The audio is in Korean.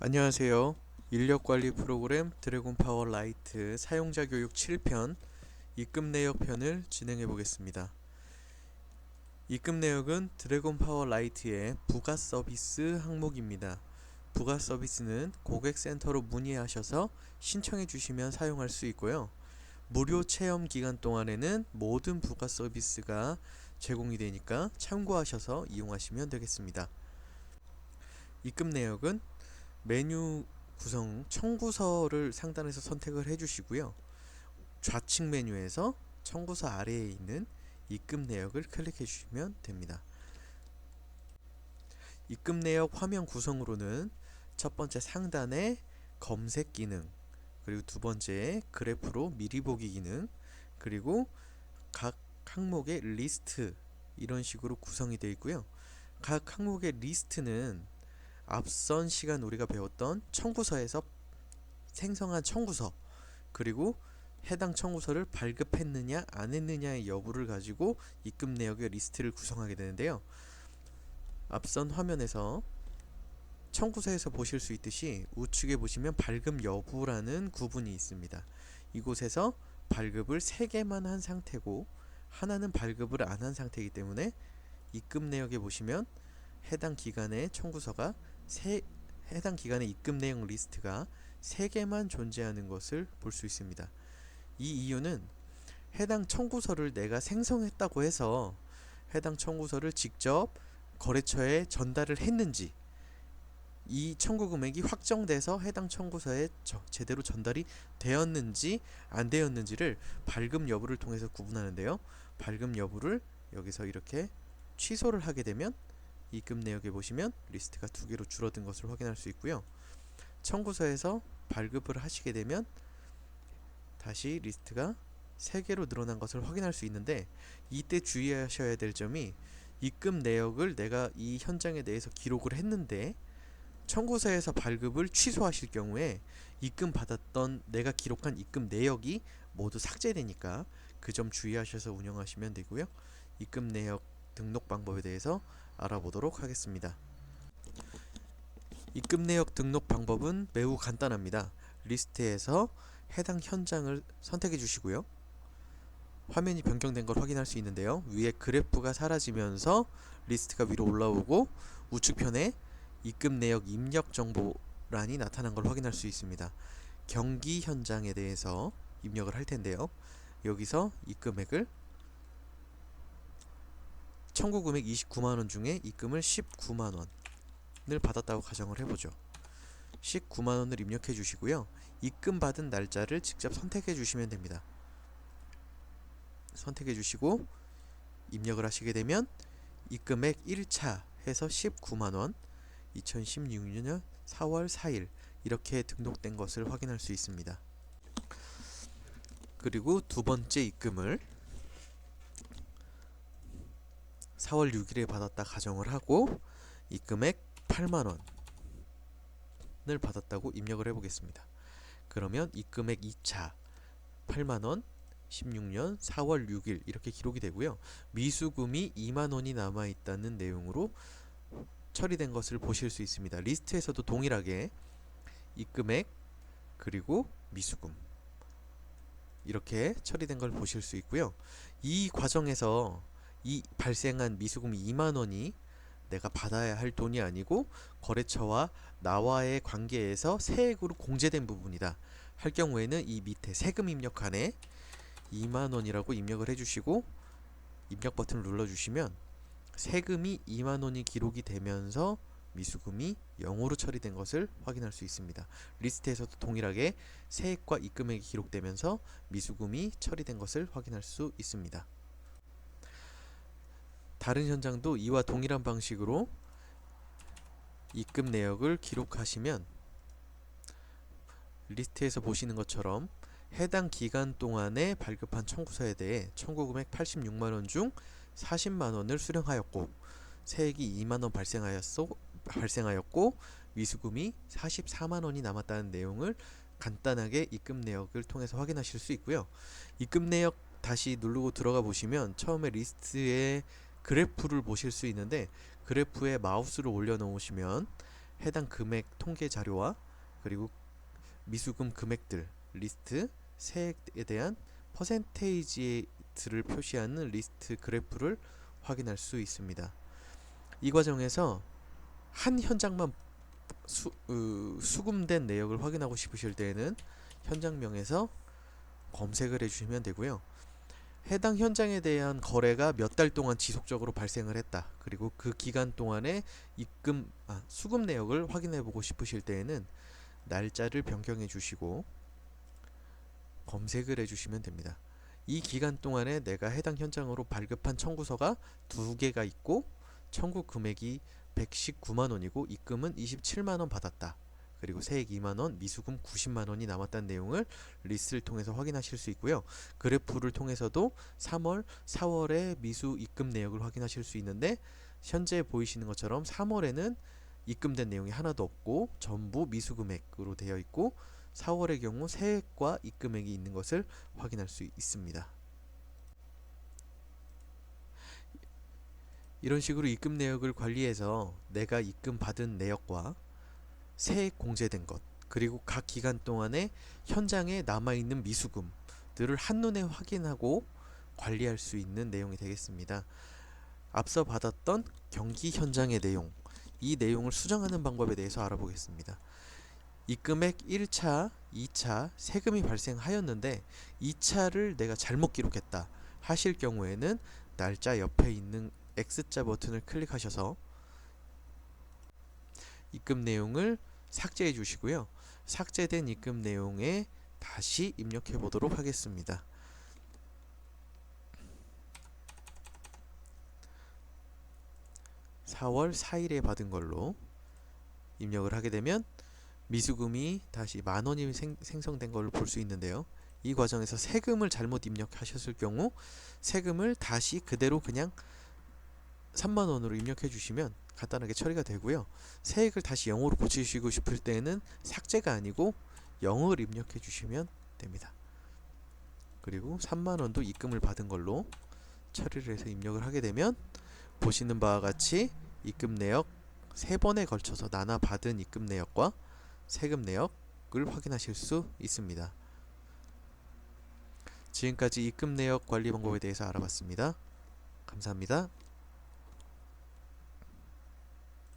안녕하세요. 인력관리 프로그램 드래곤파워 라이트 사용자 교육 7편 입금 내역 편을 진행해 보겠습니다. 입금 내역은 드래곤파워 라이트의 부가 서비스 항목입니다. 부가 서비스는 고객센터로 문의하셔서 신청해 주시면 사용할 수 있고요. 무료 체험 기간 동안에는 모든 부가 서비스가 제공이 되니까 참고하셔서 이용하시면 되겠습니다. 입금 내역은 메뉴 구성 청구서를 상단에서 선택을 해주시고요. 좌측 메뉴에서 청구서 아래에 있는 입금 내역을 클릭해 주시면 됩니다. 입금 내역 화면 구성으로는 첫 번째 상단에 검색 기능, 그리고 두 번째 그래프로 미리 보기 기능, 그리고 각 항목의 리스트, 이런 식으로 구성이 되어 있고요. 각 항목의 리스트는 앞선 시간 우리가 배웠던 청구서에서 생성한 청구서, 그리고 해당 청구서를 발급했느냐 안 했느냐의 여부를 가지고 입금 내역의 리스트를 구성하게 되는데요. 앞선 화면에서 청구서에서 보실 수 있듯이 우측에 보시면 발급 여부라는 구분이 있습니다. 이곳에서 발급을 3개만 한 상태고 하나는 발급을 안 한 상태이기 때문에 입금 내역에 보시면 해당 기간의 청구서가 해당 기간의 입금 내용 리스트가 3개만 존재하는 것을 볼 수 있습니다. 이 이유는 해당 청구서를 내가 생성했다고 해서 해당 청구서를 직접 거래처에 전달을 했는지, 이 청구 금액이 확정돼서 해당 청구서에 제대로 전달이 되었는지 안 되었는지를 발급 여부를 통해서 구분하는데요. 발급 여부를 여기서 이렇게 취소를 하게 되면 입금 내역에 보시면 리스트가 2개로 줄어든 것을 확인할 수 있고요. 청구서에서 발급을 하시게 되면 다시 리스트가 3개로 늘어난 것을 확인할 수 있는데, 이때 주의하셔야 될 점이 입금 내역을 내가 이 현장에 대해서 기록을 했는데 청구서에서 발급을 취소하실 경우에 입금 받았던 내가 기록한 입금 내역이 모두 삭제되니까 그 점 주의하셔서 운영하시면 되고요. 입금 내역 등록 방법에 대해서 알아보도록 하겠습니다. 입금 내역 등록 방법은 매우 간단합니다. 리스트에서 해당 현장을 선택해 주시고요. 화면이 변경된 걸 확인할 수 있는데요. 위에 그래프가 사라지면서 리스트가 위로 올라오고 우측편에 입금 내역 입력 정보란이 나타난 걸 확인할 수 있습니다. 경기 현장에 대해서 입력을 할 텐데요. 여기서 입금액을 청구 금액 29만원 중에 입금을 19만원을 받았다고 가정을 해보죠. 19만원을 입력해 주시고요. 입금 받은 날짜를 직접 선택해 주시면 됩니다. 선택해 주시고 입력을 하시게 되면 입금액 1차 해서 19만원, 2016년 4월 4일 이렇게 등록된 것을 확인할 수 있습니다. 그리고 두 번째 입금을 4월 6일에 받았다 가정을 하고 입금액 8만원을 받았다고 입력을 해보겠습니다. 그러면 입금액 2차 8만원, 16년 4월 6일 이렇게 기록이 되고요. 미수금이 2만원이 남아있다는 내용으로 처리된 것을 보실 수 있습니다. 리스트에서도 동일하게 입금액 그리고 미수금 이렇게 처리된 걸 보실 수 있고요. 이 과정에서 이 발생한 미수금 2만원이 내가 받아야 할 돈이 아니고 거래처와 나와의 관계에서 세액으로 공제된 부분이다 할 경우에는 이 밑에 세금 입력칸에 2만원이라고 입력을 해주시고 입력 버튼을 눌러주시면 세금이 2만원이 기록이 되면서 미수금이 0으로 처리된 것을 확인할 수 있습니다. 리스트에서도 동일하게 세액과 입금액이 기록되면서 미수금이 처리된 것을 확인할 수 있습니다. 다른 현장도 이와 동일한 방식으로 입금 내역을 기록하시면 리스트에서 보시는 것처럼 해당 기간 동안에 발급한 청구서에 대해 청구 금액 86만원 중 40만원을 수령하였고 세액이 2만원 발생하였고 미수금이 44만원이 남았다는 내용을 간단하게 입금 내역을 통해서 확인하실 수 있고요. 입금 내역 다시 누르고 들어가 보시면 처음에 리스트에 그래프를 보실 수 있는데 그래프에 마우스를 올려 놓으시면 해당 금액 통계 자료와 그리고 미수금 금액들 리스트, 세액에 대한 퍼센테이지를 표시하는 리스트 그래프를 확인할 수 있습니다. 이 과정에서 한 현장만 수금된 내역을 확인하고 싶으실 때에는 현장명에서 검색을 해주시면 되고요. 해당 현장에 대한 거래가 몇 달 동안 지속적으로 발생을 했다. 그리고 그 기간 동안에 수금 내역을 확인해 보고 싶으실 때에는 날짜를 변경해 주시고 검색을 해 주시면 됩니다. 이 기간 동안에 내가 해당 현장으로 발급한 청구서가 2개가 있고 청구 금액이 119만원이고 입금은 27만원 받았다. 그리고 세액 2만원, 미수금 90만원이 남았다는 내용을 리스트를 통해서 확인하실 수 있고요. 그래프를 통해서도 3월, 4월의 미수 입금 내역을 확인하실 수 있는데 현재 보이시는 것처럼 3월에는 입금된 내용이 하나도 없고 전부 미수금액으로 되어 있고 4월의 경우 세액과 입금액이 있는 것을 확인할 수 있습니다. 이런 식으로 입금 내역을 관리해서 내가 입금 받은 내역과 세액 공제된 것 그리고 각 기간 동안에 현장에 남아있는 미수금들을 한눈에 확인하고 관리할 수 있는 내용이 되겠습니다. 앞서 받았던 경기 현장의 내용, 이 내용을 수정하는 방법에 대해서 알아보겠습니다. 입금액 1차, 2차 세금이 발생하였는데 2차를 내가 잘못 기록했다 하실 경우에는 날짜 옆에 있는 X자 버튼을 클릭하셔서 입금 내용을 삭제해 주시고요. 삭제된 입금 내용에 다시 입력해 보도록 하겠습니다. (4월 4일에) 받은 걸로 입력을 하게 되면 미수금이 다시 만원이 생성된 걸 볼 수 있는데요. 이 과정에서 세금을 잘못 입력하셨을 경우 세금을 다시 그대로 그냥 3만원으로 입력해 주시면 간단하게 처리가 되고요. 세액을 다시 0으로 고치시고 싶을 때는 삭제가 아니고 0을 입력해 주시면 됩니다. 그리고 3만원도 입금을 받은 걸로 처리를 해서 입력을 하게 되면 보시는 바와 같이 입금 내역 3번에 걸쳐서 나눠 받은 입금 내역과 세금 내역을 확인하실 수 있습니다. 지금까지 입금 내역 관리 방법에 대해서 알아봤습니다. 감사합니다.